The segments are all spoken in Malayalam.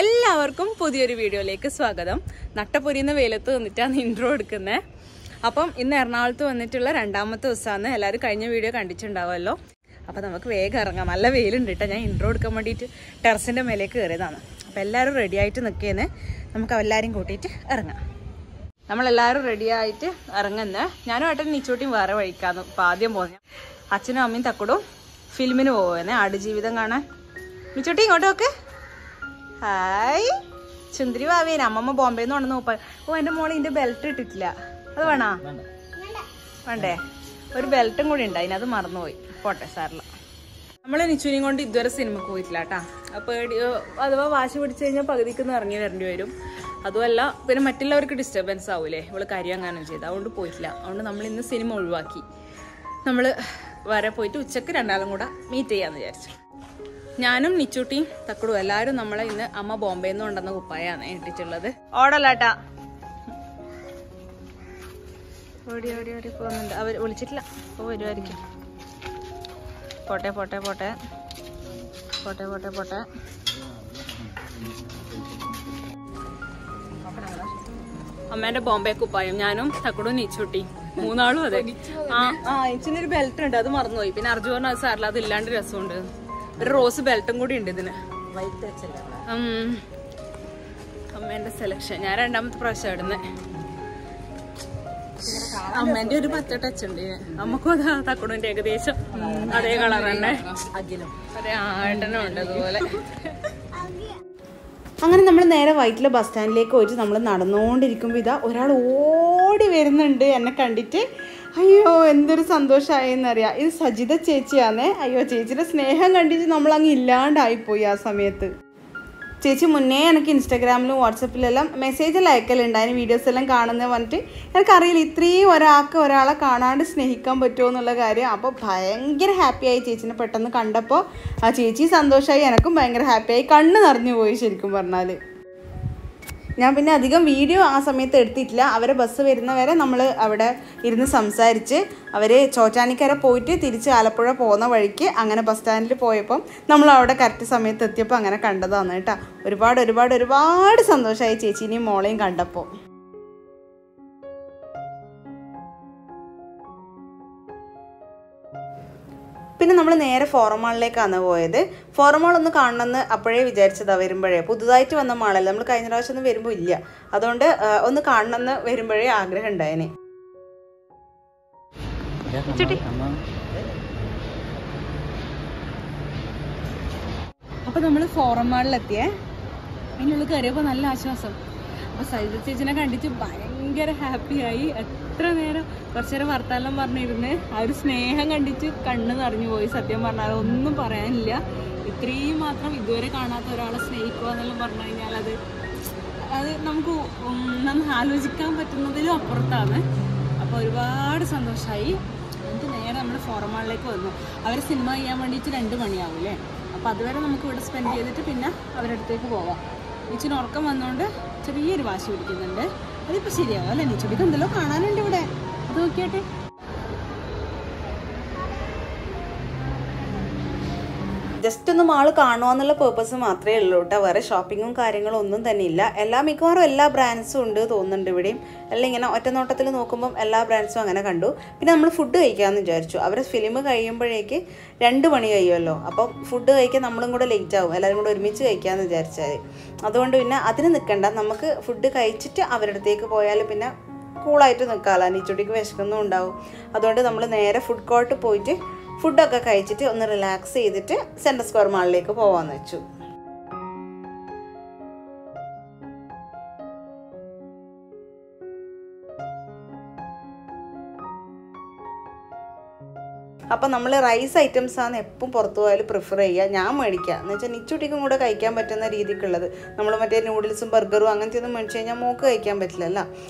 എല്ലാവർക്കും പുതിയൊരു വീഡിയോയിലേക്ക് സ്വാഗതം. നട്ടപ്പൊരിയുന്ന വെയിലത്ത് വന്നിട്ടാണ് ഇൻട്രോ എടുക്കുന്നത്. അപ്പം ഇന്ന് എറണാകുളത്ത് വന്നിട്ടുള്ള രണ്ടാമത്തെ ദിവസമാണ്. എല്ലാവരും കഴിഞ്ഞ വീഡിയോ കണ്ടിട്ടുണ്ടാവുമല്ലോ. അപ്പം നമുക്ക് വേഗം ഇറങ്ങാം. നല്ല വെയിലുണ്ട് കേട്ടോ. ഞാൻ ഇൻട്രോ എടുക്കാൻ വേണ്ടിയിട്ട് ടെറസിൻ്റെ മേലേക്ക് കയറിയതാണ്. അപ്പം എല്ലാവരും റെഡി ആയിട്ട് നിൽക്കുന്നേ. നമുക്ക് എല്ലാവരും കൂട്ടിയിട്ട് ഇറങ്ങാം. നമ്മളെല്ലാവരും റെഡി ആയിട്ട് ഇറങ്ങുന്നത്. ഞാനും ഏട്ടൻ നീച്ചോട്ടിയും വേറെ വഴിക്കാന്ന് ഇപ്പം ആദ്യം പോകുന്നത്. അച്ഛനും അമ്മയും തക്കടും ഫിലിമിന് പോകുന്നേ, ആടുജീവിതം കാണാൻ. നീച്ചോട്ടി ഇങ്ങോട്ട് നോക്ക്. ഹായ് ചുന്ദരി ഭാവിയേനെ. അമ്മമ്മ ബോംബെന്ന് കൊണ്ടു നോപ്പാ. ഓ എൻ്റെ മോളെ ഇതിൻ്റെ ബെൽറ്റ് ഇട്ടിട്ടില്ല. അത് വേണോ? വേണ്ടേ? ഒരു ബെൽറ്റും കൂടി ഉണ്ട്, അതിനത് മറന്നുപോയി. പോട്ടെ, സാറില്ല. നമ്മൾ നിച്ചുവിനെയും കൊണ്ട് ഇതുവരെ സിനിമക്ക് പോയിട്ടില്ല കേട്ടാ. അപ്പോൾ അഥവാ വാശി പിടിച്ചു കഴിഞ്ഞാൽ പകുതിക്കൊന്നും ഇറങ്ങി വരേണ്ടി വരും. അതുമല്ല പിന്നെ മറ്റുള്ളവർക്ക് ഡിസ്റ്റർബൻസ് ആവൂലേ, ഇവള് കാര്യങ്ങാനും ചെയ്ത്. അതുകൊണ്ട് പോയിട്ടില്ല. അതുകൊണ്ട് നമ്മൾ ഇന്ന് സിനിമ ഒഴിവാക്കി. നമ്മൾ വരെ പോയിട്ട് ഉച്ചക്ക് രണ്ടാളും കൂടെ മീറ്റ് ചെയ്യാമെന്ന് വിചാരിച്ചു. ഞാനും നിച്ചൂട്ടിയും തക്കടും എല്ലാവരും നമ്മളെ ഇന്ന് അമ്മ ബോംബെന്ന് കൊണ്ടുവന്ന കുപ്പായാണ് ഇട്ടിട്ടുള്ളത്. ഓടല്ലാട്ടാ. ഓടി ഓടി ഓടി പോകുന്നുണ്ട്. അവർ വിളിച്ചിട്ടില്ല. അപ്പോൾ വരുമായിരിക്കും. പോട്ടെ പോട്ടെ പോട്ടെ പോട്ടെ പോട്ടെ പോട്ടെ. അമ്മേന്റെ ബോംബെ കുപ്പായം ഞാനും തക്കടും നീച്ചൂട്ടി മൂന്നാളും അതെ. ഇച്ചിനൊരു ബെൽറ്റ് ഉണ്ട്, അത് മറന്നുപോയി. പിന്നെ അർജു പറഞ്ഞ അത് സാറില്ല, അത് ഇല്ലാണ്ട് രസമുണ്ട്. ഒരു റോസ് ബെൽറ്റും കൂടി ഉണ്ട് ഇതിന്. അമ്മേന്റെ സെലക്ഷൻ. ഞാൻ രണ്ടാമത്തെ പ്രാവശ്യം ഇടുന്നത്. അമ്മേന്റെ ഒരു പച്ച ടച്ച് ഉണ്ട്. നമുക്കും അതാ തക്കടുവിന്റെ ഏകദേശം അതേ കളർ തന്നെ. അതെ, ഏട്ടനും ഉണ്ട് അതുപോലെ. അങ്ങനെ നമ്മൾ നേരെ വൈറ്റിലെ ബസ് സ്റ്റാൻഡിലേക്ക് പോയിട്ട് നമ്മൾ നടന്നുകൊണ്ടിരിക്കുമ്പോൾ ഇതാ ഒരാൾ ഓടി വരുന്നുണ്ട് എന്നെ കണ്ടിട്ട്. അയ്യോ എന്തൊരു സന്തോഷമായെന്നറിയാം. ഇത് സജിത ചേച്ചിയാണേ. അയ്യോ ചേച്ചിയുടെ സ്നേഹം കണ്ടിട്ട് നമ്മളങ്ങ് ഇല്ലാണ്ടായിപ്പോയി ആ സമയത്ത്. ചേച്ചി മുന്നേ എനിക്ക് ഇൻസ്റ്റാഗ്രാമിലും വാട്സപ്പിലെല്ലാം മെസ്സേജെല്ലാം അയക്കലുണ്ടായിരുന്നു, വീഡിയോസ് എല്ലാം കാണുന്നത് പറഞ്ഞിട്ട്. എനിക്കറിയില്ല ഇത്രയും ഒരാളെ കാണാണ്ട് സ്നേഹിക്കാൻ പറ്റുമോ എന്നുള്ള കാര്യം. അപ്പോൾ ഭയങ്കര ഹാപ്പിയായി ചേച്ചിനെ പെട്ടെന്ന് കണ്ടപ്പോൾ. ആ ചേച്ചി സന്തോഷമായി, എനക്കും ഭയങ്കര ഹാപ്പിയായി. കണ്ണ് നിറഞ്ഞു പോയി ശരിക്കും പറഞ്ഞാൽ. ഞാൻ പിന്നെ അധികം വീഡിയോ ആ സമയത്ത് എടുത്തിട്ടില്ല. അവരെ ബസ് വരുന്നവരെ നമ്മൾ അവിടെ ഇരുന്ന് സംസാരിച്ച് അവർ ചോറ്റാനിക്കര പോയിട്ട് തിരിച്ച് ആലപ്പുഴ പോകുന്ന വഴിക്ക് അങ്ങനെ ബസ് സ്റ്റാൻഡിൽ പോയപ്പം നമ്മൾ അവിടെ കറക്റ്റ് സമയത്ത് എത്തിയപ്പോൾ അങ്ങനെ കണ്ടതാണ് കേട്ടോ. ഒരുപാട് സന്തോഷമായി ചേച്ചീനെയും മോളെയും കണ്ടപ്പോൾ. പിന്നെ നമ്മൾ നേരെ ഫോറം മാളിലേക്കാണ് പോയത്. ഫോറം മാൾ ഒന്ന് കാണണമെന്ന് അപ്പോഴേ വിചാരിച്ചതാണ് വരുമ്പോഴേ. പുതുതായിട്ട് വന്ന മാളല്ല, നമ്മൾ കഴിഞ്ഞ പ്രാവശ്യം ഒന്നും വരുമ്പോൾ ഇല്ല. അതുകൊണ്ട് ഒന്ന് കാണണമെന്ന് വരുമ്പോഴേ ആഗ്രഹം ഉണ്ടായേനെ. അപ്പോൾ നമ്മൾ ഫോറം മാളിലെത്തിയേ. അതിനുള്ളിൽ കയറിയപ്പോൾ നല്ല ആശ്വാസം. അപ്പോൾ സജിത ചേച്ചിനെ കണ്ടിട്ട് ഭയങ്കര ഹാപ്പിയായി. എത്ര നേരം കുറച്ചു നേരം വർത്താനം പറഞ്ഞിരുന്ന് ആ ഒരു സ്നേഹം കണ്ടിട്ട് കണ്ണ് നിറഞ്ഞു പോയി. സത്യം പറഞ്ഞാൽ ഒന്നും പറയാനില്ല. ഇത്രയും മാത്രം ഇതുവരെ കാണാത്ത ഒരാളെ സ്നേഹിക്കുക എന്നെല്ലാം പറഞ്ഞു കഴിഞ്ഞാൽ അത് നമുക്ക് ആലോചിക്കാൻ പറ്റുന്നതിലും അപ്പുറത്താണ്. അപ്പോൾ ഒരുപാട് സന്തോഷമായി. എന്നിട്ട് നേരെ നമ്മൾ ഫോറം മാളിലേക്ക് വന്നു. അവർ സിനിമ ചെയ്യാൻ വേണ്ടിയിട്ട് 2 മണിയാവൂലേ. അപ്പോൾ അതുവരെ നമുക്ക് ഇവിടെ സ്പെൻഡ് ചെയ്തിട്ട് പിന്നെ അവരുടെ അടുത്തേക്ക് പോവാം. നീച്ചിന് ഉറക്കം വന്നുകൊണ്ട് ചെറിയൊരു വാശി പിടിക്കുന്നുണ്ട്. അതിപ്പോൾ ശരിയാവും അല്ലേ നീച്ചോടിക്ക്? എന്തെല്ലോ കാണാനുണ്ട് ഇവിടെ, അത് നോക്കിയാട്ടെ. ജസ്റ്റ് ഒന്ന് മാള് കാണുക എന്നുള്ള പേർപ്പസ് മാത്രമേ ഉള്ളൂ കേട്ടോ. വേറെ ഷോപ്പിങ്ങും കാര്യങ്ങളും ഒന്നും തന്നെ ഇല്ല. മിക്കവാറും എല്ലാ ബ്രാൻഡ്സും ഉണ്ട് തോന്നുന്നുണ്ട് ഇവിടെയും. അല്ല ഇങ്ങനെ ഒറ്റ നോട്ടത്തിൽ നോക്കുമ്പം എല്ലാ ബ്രാൻഡ്സും അങ്ങനെ കണ്ടു. പിന്നെ നമ്മൾ ഫുഡ് കഴിക്കാമെന്ന് വിചാരിച്ചു. അവരെ ഫിലിം കഴിയുമ്പോഴേക്ക് 2 മണി കഴിയുമല്ലോ. അപ്പം ഫുഡ് കഴിക്കാൻ നമ്മളും കൂടെ ലേറ്റ് ആവും, എല്ലാവരും കൂടെ ഒരുമിച്ച് കഴിക്കാമെന്ന് വിചാരിച്ചാൽ. അതുകൊണ്ട് പിന്നെ അതിന് നിൽക്കണ്ട, നമുക്ക് ഫുഡ് കഴിച്ചിട്ട് അവരുടെ അടുത്തേക്ക് പോയാൽ പിന്നെ കൂളായിട്ട് നിൽക്കാമല്ലോ. നീച്ചോട്ടിക്ക് വിശക്കൊന്നും ഉണ്ടാവും. അതുകൊണ്ട് നമ്മൾ നേരെ ഫുഡ് കോർട്ട് പോയിട്ട് ഫുഡൊക്കെ കഴിച്ചിട്ട് ഒന്ന് റിലാക്സ് ചെയ്തിട്ട് സെൻട്രൽ സ്ക്വയർ മാളിലേക്ക് പോകാമെന്ന് വെച്ചു. അപ്പം നമ്മൾ റൈസ് ഐറ്റംസാണ് എപ്പം പുറത്തു പോയാലും പ്രിഫർ ചെയ്യുക. ഞാൻ മേടിക്കുക എന്ന് വെച്ചാൽ നിച്ചുട്ടിക്കും കൂടെ കഴിക്കാൻ പറ്റുന്ന രീതിക്കുള്ളത്. നമ്മൾ മറ്റേ നൂഡിൽസും ബർഗറും അങ്ങനത്തെ ഒന്നും മേടിച്ച് കഴിഞ്ഞാൽ മോക്ക് കഴിക്കാൻ പറ്റില്ലല്ലോ.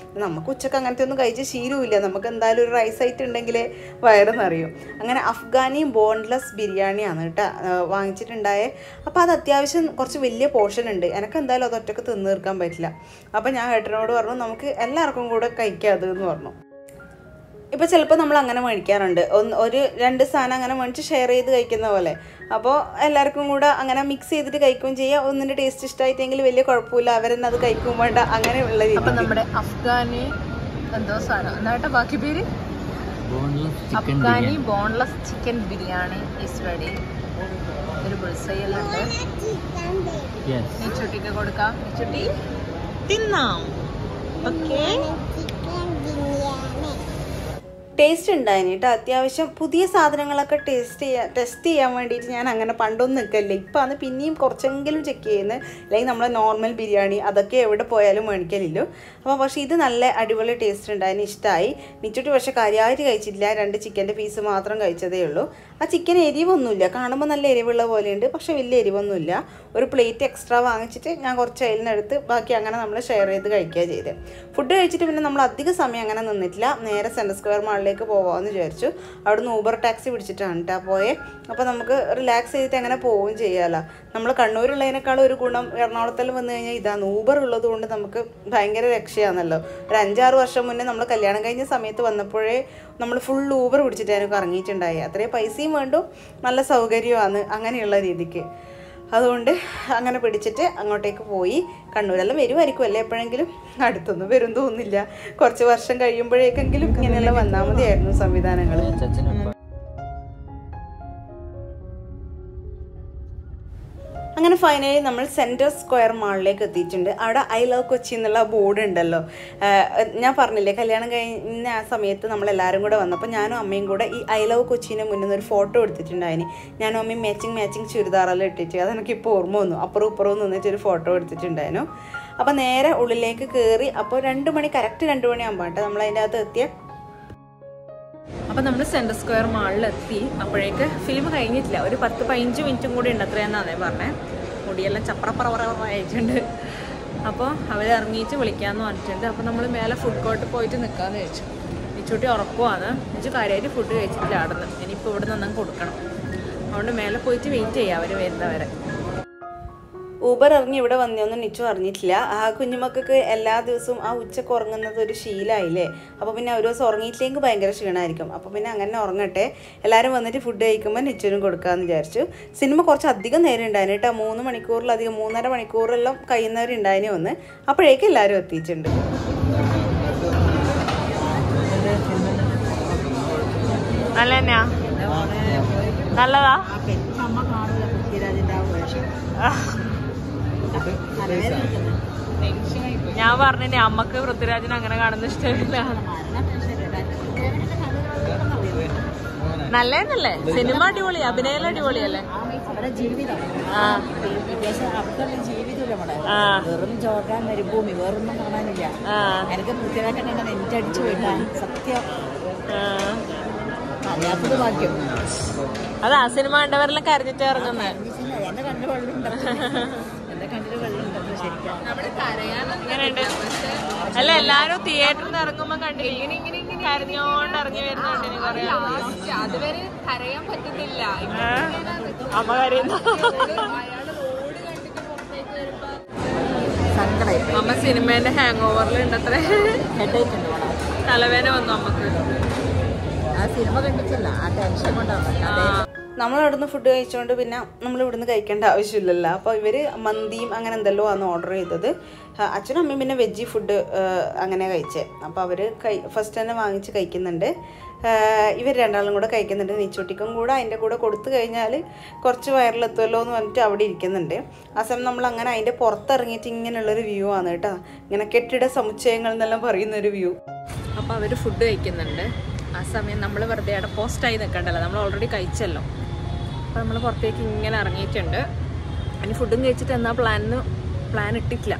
നമുക്ക് ഉച്ചക്ക് അങ്ങനത്തെ ഒന്നും കഴിച്ച് ശീലമില്ല. നമുക്ക് എന്തായാലും ഒരു റൈസ് ഐറ്റം ഉണ്ടെങ്കിലേ വയറ് നിറയും. അങ്ങനെ അഫ്ഗാനി ബോൺലെസ് ബിരിയാണിയാണ് കേട്ടോ വാങ്ങിച്ചിട്ടുണ്ടായേ. അപ്പോൾ അത് അത്യാവശ്യം കുറച്ച് വലിയ പോർഷൻ ഉണ്ട്. എനിക്ക് എന്തായാലും അത് ഒറ്റക്ക് തിന്ന് തീർക്കാൻ പറ്റില്ല. അപ്പോൾ ഞാൻ ഏട്ടനോട് പറഞ്ഞു നമുക്ക് എല്ലാവർക്കും കൂടെ കഴിക്കാം അത് എന്ന് പറഞ്ഞു. ഇപ്പോൾ ചിലപ്പോൾ നമ്മൾ അങ്ങനെ മേടിക്കാറുണ്ട്, ഒരു 2 സാധനം അങ്ങനെ മേടിച്ച് ഷെയർ ചെയ്ത് കഴിക്കുന്ന പോലെ. അപ്പോൾ എല്ലാവർക്കും കൂടെ അങ്ങനെ മിക്സ് ചെയ്തിട്ട് കഴിക്കുകയും ചെയ്യാം. ഒന്നിൻ്റെ ടേസ്റ്റ് ഇഷ്ടമായിട്ടെങ്കിൽ വലിയ കുഴപ്പമില്ല, അവരെന്നെ അത് കഴിക്കും വേണ്ട, അങ്ങനെയുള്ള രീതി. അപ്പം നമ്മുടെ അഫ്ഗാനി എന്തോ സാധനം എന്നാട്ടെ ബാക്കി പേര്, Afghani boneless chicken biryani is ready. ഒരു ബുൾസൈയെല്ലാം ഉണ്ട്, നെച്ചൊട്ടിക്ക് കൊടുക്കാം, നെച്ചൊട്ടി തിന്നാം. ഓക്കെ, ടേസ്റ്റ് ഉണ്ടായിന് കേട്ടോ. അത്യാവശ്യം പുതിയ സാധനങ്ങളൊക്കെ ടെസ്റ്റ് ചെയ്യാൻ വേണ്ടിയിട്ട് ഞാൻ അങ്ങനെ പണ്ടൊന്നും നിൽക്കല്ലേ. ഇപ്പം അത് പിന്നെയും കുറച്ചെങ്കിലും ചെക്ക് ചെയ്യുന്നത്, അല്ലെങ്കിൽ നമ്മളെ നോർമൽ ബിരിയാണി അതൊക്കെ എവിടെ പോയാലും മേടിക്കലില്ലോ. അപ്പോൾ പക്ഷേ ഇത് നല്ല അടിപൊളി ടേസ്റ്റ് ഉണ്ടായിന്, ഇഷ്ടമായി. നിച്ചുട്ടി പക്ഷേ കാര്യമായിട്ട് കഴിച്ചില്ല, 2 ചിക്കൻ്റെ പീസ് മാത്രം കഴിച്ചതേ ഉള്ളൂ. ആ ചിക്കൻ എരിവൊന്നുമില്ല, കാണുമ്പോൾ നല്ല എരിവുള്ള പോലെയുണ്ട്, പക്ഷേ വലിയ എരിവൊന്നുമില്ല. ഒരു പ്ലേറ്റ് എക്സ്ട്രാ വാങ്ങിച്ചിട്ട് ഞാൻ കുറച്ച് അതിൽ നിന്നെടുത്ത് ബാക്കി അങ്ങനെ നമ്മൾ ഷെയർ ചെയ്ത് കഴിക്കുക ചെയ്ത്. ഫുഡ് കഴിച്ചിട്ട് പിന്നെ നമ്മൾ അധിക സമയം അങ്ങനെ നിന്നിട്ടില്ല, നേരെ സെൻട്രൽ സ്ക്വയർ മാളിലേക്ക് പോകാമെന്ന് വിചാരിച്ചു. അവിടുന്ന് ഊബർ ടാക്സി പിടിച്ചിട്ടാണ് കേട്ടോ പോയെ. അപ്പോൾ നമുക്ക് റിലാക്സ് ചെയ്തിട്ട് അങ്ങനെ പോവുകയും ചെയ്യാമല്ലോ. നമ്മൾ കണ്ണൂരുള്ളതിനേക്കാളും ഒരു ഗുണം എറണാകുളത്തിൽ വന്നു കഴിഞ്ഞാൽ ഇതാണ്, ഊബർ ഉള്ളത് കൊണ്ട് നമുക്ക് ഭയങ്കര രക്ഷയാണല്ലോ. ഒരു 5-6 വർഷം മുന്നേ നമ്മൾ കല്യാണം കഴിഞ്ഞ സമയത്ത് വന്നപ്പോഴേ നമ്മൾ ഫുൾ ഊബർ പിടിച്ചിട്ടായിരുന്നു ഇറങ്ങിയിട്ടുണ്ടായി. അത്രയും പൈസയും വേണ്ടും, നല്ല സൗകര്യമാണ് അങ്ങനെയുള്ള രീതിക്ക്. അതുകൊണ്ട് അങ്ങനെ പിടിച്ചിട്ട് അങ്ങോട്ടേക്ക് പോയി. കണ്ണൂരെല്ലാം വരുമായിരിക്കും അല്ലേ, എപ്പോഴെങ്കിലും. അടുത്തൊന്നും വരും തോന്നുന്നില്ല, കുറച്ച് വർഷം കഴിയുമ്പോഴേക്കെങ്കിലും ഇങ്ങനെയെല്ലാം വന്നാൽ മതിയായിരുന്നു സംവിധാനങ്ങൾ. അങ്ങനെ ഫൈനലി നമ്മൾ സെൻട്രൽ സ്ക്വയർ മാളിലേക്ക് എത്തിയിട്ടുണ്ട്. അവിടെ ഐ ലവ് കൊച്ചി എന്നുള്ള ബോർഡ് ഉണ്ടല്ലോ. ഞാൻ പറഞ്ഞില്ലേ കല്യാണം കഴിഞ്ഞ ആ സമയത്ത് നമ്മളെല്ലാവരും കൂടെ വന്നപ്പോൾ ഞാനും അമ്മയും കൂടെ ഈ ഐ ലവ് കൊച്ചിൻ്റെ മുന്നിൽ നിന്ന് ഒരു ഫോട്ടോ എടുത്തിട്ടുണ്ടായിന്. ഞാനും അമ്മയും മാച്ചിങ് ചുരിദാറെല്ലാം ഇട്ടിട്ട്, അതെനിക്കിപ്പോൾ ഓർമ്മ വന്നു. അപ്പുറവും ഇപ്പുറവും നിന്നിട്ടൊരു ഫോട്ടോ എടുത്തിട്ടുണ്ടായിരുന്നു. അപ്പോൾ നേരെ ഉള്ളിലേക്ക് കയറി. അപ്പോൾ 2 മണി, കറക്റ്റ് 2 മണിയാകുമ്പോൾ നമ്മളതിൻ്റെ അകത്ത് എത്തിയ. അപ്പോൾ നമ്മൾ സെൻട്രൽ സ്ക്വയർ മാളിലെത്തി. അപ്പോഴേക്ക് ഫിലിം കഴിഞ്ഞിട്ടില്ല, ഒരു 10-15 മിനിറ്റും കൂടി ഉണ്ട് അത്രയെന്നാണേ പറഞ്ഞത്. മുടിയെല്ലാം ചപ്പറപ്പറപ്പറയിട്ടുണ്ട്. അപ്പോൾ അവർ ഇറങ്ങിയിട്ട് വിളിക്കാമെന്ന് പറഞ്ഞിട്ടുണ്ട്. അപ്പോൾ നമ്മൾ മേലെ ഫുഡ് കോർട്ട് പോയിട്ട് നിൽക്കാമെന്ന് ചോദിച്ചു. നിച്ചൂട്ടി ഉറക്കുവാണ്, നിച്ചു കാര്യമായിട്ട് ഫുഡ് കഴിച്ചിട്ടില്ല അവിടെ നിന്ന്. ഇനിയിപ്പോൾ ഇവിടെ നിന്നും കൊടുക്കണം, അതുകൊണ്ട് മേലെ പോയിട്ട് വെയിറ്റ് ചെയ്യാം അവർ വരുന്നവരെ. ഊബർ ഇറങ്ങി ഇവിടെ വന്നൊന്നും നിച്ചു അറിഞ്ഞിട്ടില്ല. ആ കുഞ്ഞുമക്കൾക്ക് എല്ലാ ദിവസവും ആ ഉച്ചക്ക് ഉറങ്ങുന്നത് ഒരു ശീലമായില്ലേ. അപ്പോൾ പിന്നെ ഒരു ദിവസം ഉറങ്ങിയിട്ടില്ലെങ്കിൽ ഭയങ്കര ക്ഷീണമായിരിക്കും. അപ്പോൾ പിന്നെ അങ്ങനെ ഉറങ്ങട്ടെ, എല്ലാവരും വന്നിട്ട് ഫുഡ് കഴിക്കുമ്പോൾ നിച്ചുവിനും കൊടുക്കാമെന്ന് വിചാരിച്ചു. സിനിമ കുറച്ച് അധികം നേരം ഉണ്ടായിരുന്നു കേട്ടോ, 3 മണിക്കൂറിലധികം, 3.5 മണിക്കൂറെല്ലാം കഴിയുന്നവരുണ്ടായിരുന്നു വന്ന്. അപ്പോഴേക്കും എല്ലാവരും എത്തിയിട്ടുണ്ട്. നല്ല തന്നെയാ, നല്ലതാ. ഞാൻ പറഞ്ഞേ അമ്മക്ക് പൃഥ്വിരാജിനെ അങ്ങനെ കാണുന്ന ഇഷ്ടമില്ല. നല്ലതല്ലേ സിനിമ, അടിപൊളി, അഭിനയം അടിപൊളിയല്ലേ. വെറും ചോക്കാൻ മരുഭൂമി, വേറൊന്നും കാണാനില്ല. എനിക്ക് പൃഥ്വിരാജ് നെഞ്ചടിച്ചു പോയിട്ടാ സത്യം. അറിയാത്തത് ഭാഗ്യം. അതാ സിനിമ കണ്ടവരെല്ലാം കരഞ്ഞിട്ട് ഇറങ്ങുന്നത്. എന്റെ കണ്ണിൽ വെള്ളമുണ്ട്, എന്റെ കണ്ണിൽ വെള്ളമുണ്ടല്ലോ ശരിക്കും. ഇങ്ങനെയുണ്ട് അല്ല, എല്ലാരും തിയേറ്ററിൽ നിന്ന് ഇറങ്ങുമ്പോ കണ്ടില്ല ഇങ്ങനെ കരഞ്ഞോണ്ട് ഇറങ്ങി വരുന്നുണ്ട്. അതുവരെ കരയാൻ പറ്റുന്നില്ല. അമ്മ കരയുന്നു. അമ്മ സിനിമേന്റെ ഹാങ് ഓവറിലുണ്ട് അത്ര, തലവേദന വന്നു അമ്മക്ക്. ആ സിനിമ കണ്ടിട്ടില്ല, ആ ടെൻഷൻ കൊണ്ടാണ്. നമ്മളവിടുന്ന് ഫുഡ് കഴിച്ചുകൊണ്ട് പിന്നെ നമ്മളിവിടുന്ന് കഴിക്കേണ്ട ആവശ്യമില്ലല്ലോ. അപ്പോൾ ഇവർ മന്തിയും അങ്ങനെ എന്തെല്ലോ ആണ് ഓർഡർ ചെയ്തത്. അച്ഛനും അമ്മയും പിന്നെ വെജ് ഫുഡ് അങ്ങനെ കഴിച്ചേ. അപ്പോൾ അവർ ഫസ്റ്റ് തന്നെ വാങ്ങിച്ച് കഴിക്കുന്നുണ്ട്. ഇവർ രണ്ടാളും കൂടെ കഴിക്കുന്നുണ്ട്. നെച്ചൂട്ടിക്കും കൂടെ അതിൻ്റെ കൂടെ കൊടുത്തു കഴിഞ്ഞാൽ കുറച്ച് വയറിലെത്തുമല്ലോ എന്ന് പറഞ്ഞിട്ട് അവിടെ ഇരിക്കുന്നുണ്ട്. ആ സമയം നമ്മൾ അങ്ങനെ അതിൻ്റെ പുറത്തിറങ്ങിയിട്ട് ഇങ്ങനെയുള്ളൊരു വ്യൂ ആണ് കേട്ടോ, ഇങ്ങനെ കെട്ടിട സമുച്ചയങ്ങൾ എന്നെല്ലാം പറയുന്നൊരു വ്യൂ. അപ്പോൾ അവർ ഫുഡ് കഴിക്കുന്നുണ്ട്. ആ സമയം നമ്മൾ വെറുതെ അവിടെ പോസ്റ്റായി നിൽക്കണ്ടല്ലോ, നമ്മൾ ഓൾറെഡി കഴിച്ചല്ലോ. അപ്പോൾ നമ്മൾ പുറത്തേക്ക് ഇങ്ങനെ ഇറങ്ങിയിട്ടുണ്ട്. ഇനി ഫുഡും കഴിച്ചിട്ട് എന്നാ പ്ലാൻ ഇട്ടിട്ടില്ല,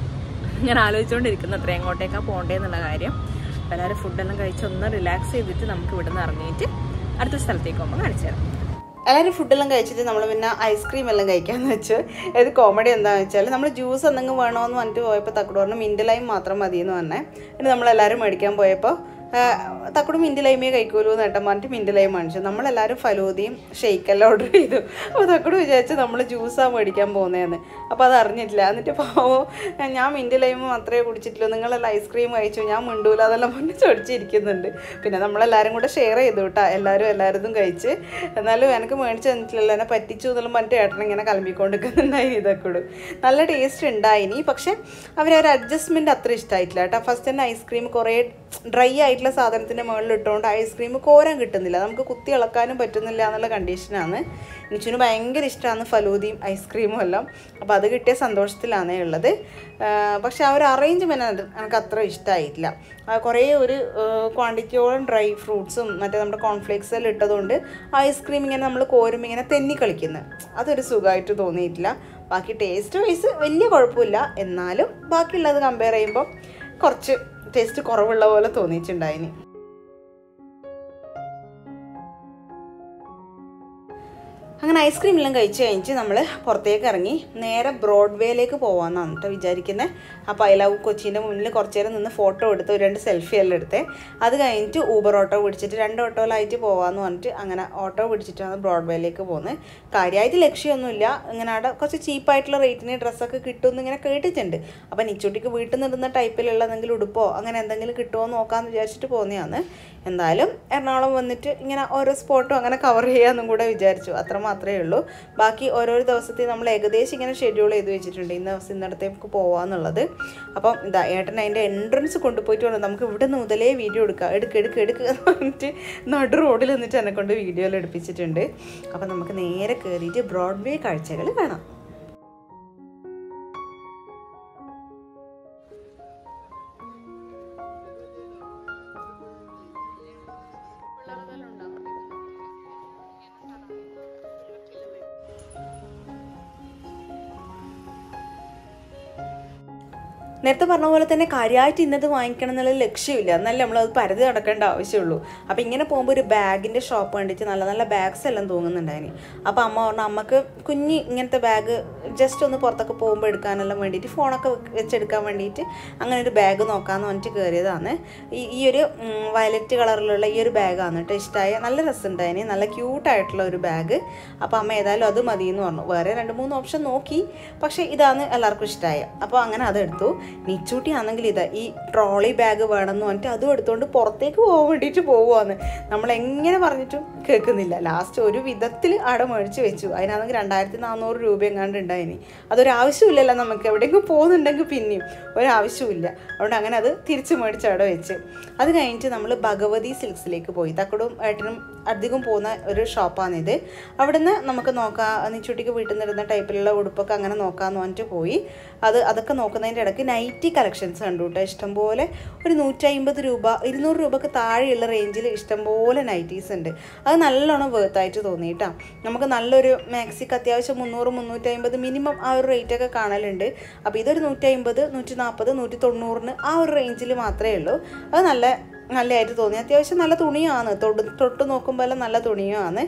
ഞാൻ ആലോചിച്ചുകൊണ്ടിരിക്കുന്നു അത്ര എങ്ങോട്ടേക്കാണ് പോകേണ്ടതെന്നുള്ള കാര്യം. അപ്പോൾ എല്ലാവരും ഫുഡെല്ലാം കഴിച്ച് ഒന്ന് റിലാക്സ് ചെയ്തിട്ട് നമുക്ക് ഇവിടെ നിന്ന് ഇറങ്ങിയിട്ട് അടുത്ത സ്ഥലത്തേക്ക് പോകുമ്പോൾ കാണിച്ചു തരാം. എല്ലാവരും ഫുഡെല്ലാം കഴിച്ചിട്ട് നമ്മൾ പിന്നെ ഐസ്ക്രീം എല്ലാം കഴിക്കാമെന്ന് വെച്ചു. ഇത് കോമഡി എന്താണെന്ന് വെച്ചാൽ നമ്മൾ ജ്യൂസ് എന്തെങ്കിലും വേണമെന്ന് പറഞ്ഞിട്ട് പോയപ്പോൾ തക്കട് പറഞ്ഞു മിൻറ്റ് ലൈം മാത്രം മതിയെന്ന് പറഞ്ഞേ. എന്നിട്ട് നമ്മളെല്ലാവരും മേടിക്കാൻ പോയപ്പോൾ തക്കുട് മിൻറ്റ് ലൈമേ കഴിക്കുമല്ലോ എന്ന് ഏട്ടൻ പറഞ്ഞിട്ട് മിൻറ്റ് ലൈം വാങ്ങിച്ചു. നമ്മളെല്ലാവരും ഫലൂദയും ഷെയ്ക്കെല്ലാം ഓർഡർ ചെയ്തു. അപ്പോൾ തക്കുട് വിചാരിച്ച് നമ്മൾ ജ്യൂസാണ് മേടിക്കാൻ പോകുന്നതെന്ന്. അപ്പോൾ അത് അറിഞ്ഞിട്ടില്ല. എന്നിട്ട് പാവം ഞാൻ മിൻറ്റ് ലൈം മാത്രമേ കുടിച്ചിട്ടുള്ളൂ, നിങ്ങളെല്ലാം ഐസ്ക്രീം കഴിച്ചു, ഞാൻ മിണ്ടൂല അതെല്ലാം മുന്നേ ചൊടിച്ചിരിക്കുന്നുണ്ട്. പിന്നെ നമ്മളെല്ലാവരും കൂടെ ഷെയർ ചെയ്തു കേട്ടോ, എല്ലാവരും കഴിച്ച്. എന്നാലും എനിക്ക് മേടിച്ച് തന്നിട്ടില്ലല്ലോ, എന്നെ പറ്റിച്ചു എന്നെല്ലാം പറഞ്ഞിട്ട് ഏട്ടൻ ഇങ്ങനെ കലമ്പിക്കൊണ്ടിരിക്കുന്നുണ്ടായി. ഇതൊക്കെ നല്ല ടേസ്റ്റ് ഉണ്ടായിനി. പക്ഷെ അവരൊരു അഡ്ജസ്റ്റ്മെൻറ്റ് അത്ര ഇഷ്ടമായിട്ടില്ല കേട്ടോ. ഫസ്റ്റ് തന്നെ ഐസ്ക്രീം കുറേ ഡ്രൈ ആയിട്ടുള്ള സാധനത്തിൻ്റെ മുകളിൽ ഇട്ടുകൊണ്ട് ഐസ്ക്രീം കോരാൻ കിട്ടുന്നില്ല, നമുക്ക് കുത്തി ഇളക്കാനും പറ്റുന്നില്ല എന്നുള്ള കണ്ടീഷനാണ്. നിച്ചുവിന് ഭയങ്കര ഇഷ്ടമാണ് ഫലൂദയും ഐസ്ക്രീമും എല്ലാം. അപ്പോൾ അത് കിട്ടിയ സന്തോഷത്തിലാണ് ഉള്ളത്. പക്ഷെ ആ ഒരു അറേഞ്ച്മെൻറ്റ് എനിക്ക് അത്ര ഇഷ്ടമായിട്ടില്ല. കുറേ ഒരു ക്വാണ്ടിറ്റിയോളം ഡ്രൈ ഫ്രൂട്ട്സും മറ്റേ നമ്മുടെ കോൺഫ്ലേക്സ് എല്ലാം ഇട്ടതുകൊണ്ട് ഐസ്ക്രീം ഇങ്ങനെ നമ്മൾ കോരുമ്പോൾ ഇങ്ങനെ തെന്നി കളിക്കുന്നത് അതൊരു സുഖമായിട്ട് തോന്നിയിട്ടില്ല. ബാക്കി ടേസ്റ്റ് വൈസ് വലിയ കുഴപ്പമില്ല, എന്നാലും ബാക്കിയുള്ളത് കമ്പയർ ചെയ്യുമ്പോൾ കുറച്ച് ടേസ്റ്റ് കുറവുള്ള പോലെ തോന്നിയിട്ടുണ്ടായിന്. അങ്ങനെ ഐസ്ക്രീം എല്ലാം കഴിച്ച് കഴിഞ്ഞിട്ട് നമ്മൾ പുറത്തേക്ക് ഇറങ്ങി നേരെ ബ്രോഡ്വേയിലേക്ക് പോകാമെന്നാണ് കേട്ടോ വിചാരിക്കുന്നത്. അപ്പോൾ ഐ ലവ് കൊച്ചിൻ്റെ മുന്നിൽ കുറച്ച് നേരം നിന്ന് ഫോട്ടോ എടുത്ത് 2 സെൽഫി എല്ലാം എടുത്തേ. അത് കഴിഞ്ഞിട്ട് ഊബർ ഓട്ടോ പിടിച്ചിട്ട് 2 ഓട്ടോയിലായിട്ട് പോകാമെന്ന് പറഞ്ഞിട്ട് അങ്ങനെ ഓട്ടോ പിടിച്ചിട്ടാണ് ബ്രോഡ്വേയിലേക്ക് പോകുന്നത്. കാര്യമായിട്ട് ലക്ഷ്യമൊന്നുമില്ല, ഇങ്ങനെ അവിടെ കുറച്ച് ചീപ്പായിട്ടുള്ള റേറ്റിന് ഡ്രസ്സൊക്കെ കിട്ടുമെന്ന് ഇങ്ങനെ കേട്ടിട്ടുണ്ട്. അപ്പോൾ നിച്ചുട്ടിക്ക് വീട്ടിൽ നിന്നിടുന്ന ടൈപ്പിലുള്ള എന്തെങ്കിലും ഉടുപ്പോ അങ്ങനെ എന്തെങ്കിലും കിട്ടുമോ എന്ന് നോക്കാമെന്ന് വിചാരിച്ചിട്ട് പോകുന്നതാണ്. എന്തായാലും എറണാകുളം വന്നിട്ട് ഇങ്ങനെ ഓരോ സ്പോട്ടും അങ്ങനെ കവർ ചെയ്യാമെന്നും കൂടെ വിചാരിച്ചു. അത്ര മാത്രമേ ഉള്ളൂ. ബാക്കി ഓരോരോ ദിവസത്തെ നമ്മൾ ഏകദേശം ഇങ്ങനെ ഷെഡ്യൂൾ ചെയ്ത് വെച്ചിട്ടുണ്ട്, ഇന്ന ദിവസം ഇന്നിടത്തേക്ക് പോകാമെന്നുള്ളത്. അപ്പം ഇതാ ഏട്ടൻ അതിൻ്റെ എൻട്രൻസ് കൊണ്ടുപോയിട്ട് വേണം നമുക്ക് ഇവിടെ നിന്ന് മുതലേ വീഡിയോ എടുക്കുക എന്ന് പറഞ്ഞിട്ട് നടു റോഡിൽ നിന്നിട്ട് എന്നെ കൊണ്ട് വീഡിയോയിൽ എടുപ്പിച്ചിട്ടുണ്ട്. അപ്പം നമുക്ക് നേരെ കയറിയിട്ട് ബ്രോഡ്വേ കാഴ്ചകൾ കാണാം. നേരത്തെ പറഞ്ഞ പോലെ തന്നെ കാര്യമായിട്ട് ഇന്നത് വാങ്ങിക്കണം എന്നുള്ള ലക്ഷ്യമില്ല, എന്നാലും നമ്മളത് പരതി നടക്കേണ്ട ആവശ്യമുള്ളൂ. അപ്പോൾ ഇങ്ങനെ പോകുമ്പോൾ ഒരു ബാഗിൻ്റെ ഷോപ്പ് കണ്ടിട്ട് നല്ല നല്ല ബാഗ്സ് എല്ലാം തോന്നുന്നുണ്ടായിന്. അപ്പോൾ അമ്മ പറഞ്ഞു അമ്മക്ക് കുഞ്ഞി ഇങ്ങനത്തെ ബാഗ് ജസ്റ്റ് ഒന്ന് പുറത്തൊക്കെ പോകുമ്പോൾ എടുക്കാനെല്ലാം വേണ്ടിയിട്ട് ഫോണൊക്കെ വെച്ചെടുക്കാൻ വേണ്ടിയിട്ട് അങ്ങനെ ഒരു ബാഗ് നോക്കാമെന്ന് പറഞ്ഞിട്ട് കയറിയതാണ്. ഈ ഒരു വയലറ്റ് കളറിലുള്ള ഈ ഒരു ബാഗാണ് കേട്ടോ ഇഷ്ടമായ, നല്ല രസമുണ്ടായിന്, നല്ല ക്യൂട്ടായിട്ടുള്ള ഒരു ബാഗ്. അപ്പോൾ അമ്മ ഏതായാലും അത് മതി എന്ന് പറഞ്ഞു. വേറെ 2-3 ഓപ്ഷൻ നോക്കി, പക്ഷേ ഇതാണ് എല്ലാവർക്കും ഇഷ്ടമായ. അപ്പോൾ അങ്ങനെ അതെടുത്തു. നിച്ചൂട്ടി ആണെങ്കിൽ ഇതാ ഈ ട്രോളി ബാഗ് വേണമെന്ന് പറഞ്ഞിട്ട് അതും എടുത്തുകൊണ്ട് പുറത്തേക്ക് പോകാൻ വേണ്ടിയിട്ട് പോവുകയാണ്. നമ്മളെങ്ങനെ പറഞ്ഞിട്ടും കേൾക്കുന്നില്ല. ലാസ്റ്റ് ഒരു വിധത്തിൽ അവിടെ മേടിച്ച് വെച്ചു. അതിനാണെങ്കിൽ 2400 രൂപ എങ്ങാണ്ട് ഉണ്ടായിനി. അതൊരാവശ്യമില്ലല്ലോ, നമുക്ക് എവിടെയെങ്കിലും പോകുന്നുണ്ടെങ്കിൽ പിന്നെയും ഒരാവശ്യമില്ല. അതുകൊണ്ട് അങ്ങനെ അത് തിരിച്ച് മേടിച്ച് അവിടെ വെച്ച്. അത് കഴിഞ്ഞിട്ട് നമ്മൾ ഭഗവതി സിൽക്സിലേക്ക് പോയി. തക്കടും ഏട്ടനും അധികം പോകുന്ന ഒരു ഷോപ്പാണിത്. അവിടുന്ന് നമുക്ക് നോക്കാം, നിച്ചൂട്ടിക്ക് വീട്ടിൽ നിന്നിരുന്ന ടൈപ്പിലുള്ള ഉടുപ്പൊക്കെ അങ്ങനെ നോക്കാമെന്ന് പറഞ്ഞിട്ട് പോയി. അതൊക്കെ നോക്കുന്നതിൻ്റെ ഇടയ്ക്ക് നൈറ്റി കളക്ഷൻസ് കണ്ടു കേട്ടോ. ഇഷ്ടംപോലെ ഒരു 150 രൂപ 200 രൂപക്ക് താഴെയുള്ള റേഞ്ചിൽ ഇഷ്ടംപോലെ നൈറ്റീസ് ഉണ്ട്. അത് നല്ലോണം വേർത്തായിട്ട് തോന്നി കേട്ടോ. നമുക്ക് നല്ലൊരു മാക്സിക്ക് അത്യാവശ്യം 300-350 മിനിമം ആ ഒരു റേറ്റൊക്കെ കാണലുണ്ട്. അപ്പോൾ ഇതൊരു 150, 140, 190 ആ ഒരു റേഞ്ചിൽ മാത്രമേ ഉള്ളൂ. അത് നല്ലതായിട്ട് തോന്നി. അത്യാവശ്യം നല്ല തുണിയാണ്, തൊട്ട് നോക്കുമ്പോൾ എല്ലാം നല്ല തുണിയുമാണ്.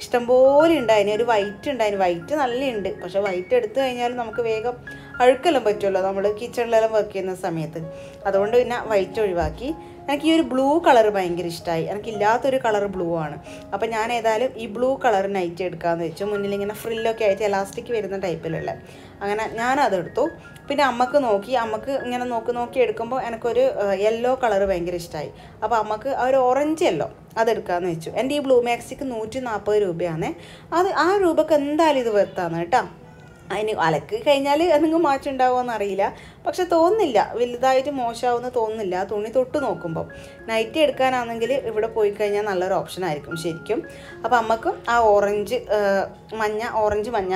ഇഷ്ടംപോലെ ഉണ്ടായിന്. ഒരു വൈറ്റ് ഉണ്ടായിന്, വൈറ്റ് നല്ലുണ്ട്. പക്ഷേ വൈറ്റ് എടുത്തു കഴിഞ്ഞാൽ നമുക്ക് വേഗം അഴുക്കെല്ലാം പറ്റുമല്ലോ നമ്മൾ കിച്ചണിലെല്ലാം വർക്ക് ചെയ്യുന്ന സമയത്ത്. അതുകൊണ്ട് പിന്നെ വൈറ്റ് ഒഴിവാക്കി. എനിക്ക് ഈ ഒരു ബ്ലൂ കളർ ഭയങ്കര ഇഷ്ടമായി. എനിക്കില്ലാത്തൊരു കളർ ബ്ലൂ ആണ്. അപ്പോൾ ഞാൻ ഏതായാലും ഈ ബ്ലൂ കളർ നൈറ്റ് എടുക്കാമെന്ന് വെച്ചു. മുന്നിലിങ്ങനെ ഫ്രില്ലൊക്കെ ആയിട്ട് എലാസ്റ്റിക് വരുന്ന ടൈപ്പിലുള്ള. അങ്ങനെ ഞാനതെടുത്തു. പിന്നെ അമ്മക്ക് ഇങ്ങനെ നോക്കി എടുക്കുമ്പോൾ എനിക്കൊരു യെല്ലോ കളർ ഭയങ്കര ഇഷ്ടമായി. അപ്പോൾ അമ്മക്ക് ആ ഒരു ഓറഞ്ച് യെല്ലോ അതെടുക്കാമെന്ന് വെച്ചു. എൻ്റെ ഈ ബ്ലൂ മാക്സിക്ക് 140 രൂപയാണ്. ആ രൂപക്ക് എന്തായാലും ഇത് വെർത്താണ് കേട്ടോ. അതിന് അലക്ക് കഴിഞ്ഞാൽ എന്തെങ്കിലും മാറ്റം ഉണ്ടാവുമെന്ന് അറിയില്ല, പക്ഷെ തോന്നുന്നില്ല വലുതായിട്ട് മോശമാവുമെന്ന് തോന്നുന്നില്ല തുണി തൊട്ട് നോക്കുമ്പോൾ. നൈറ്റി എടുക്കാനാണെങ്കിൽ ഇവിടെ പോയി കഴിഞ്ഞാൽ നല്ലൊരു ഓപ്ഷൻ ആയിരിക്കും ശരിക്കും. അപ്പോൾ അമ്മക്കും ആ ഓറഞ്ച് മഞ്ഞ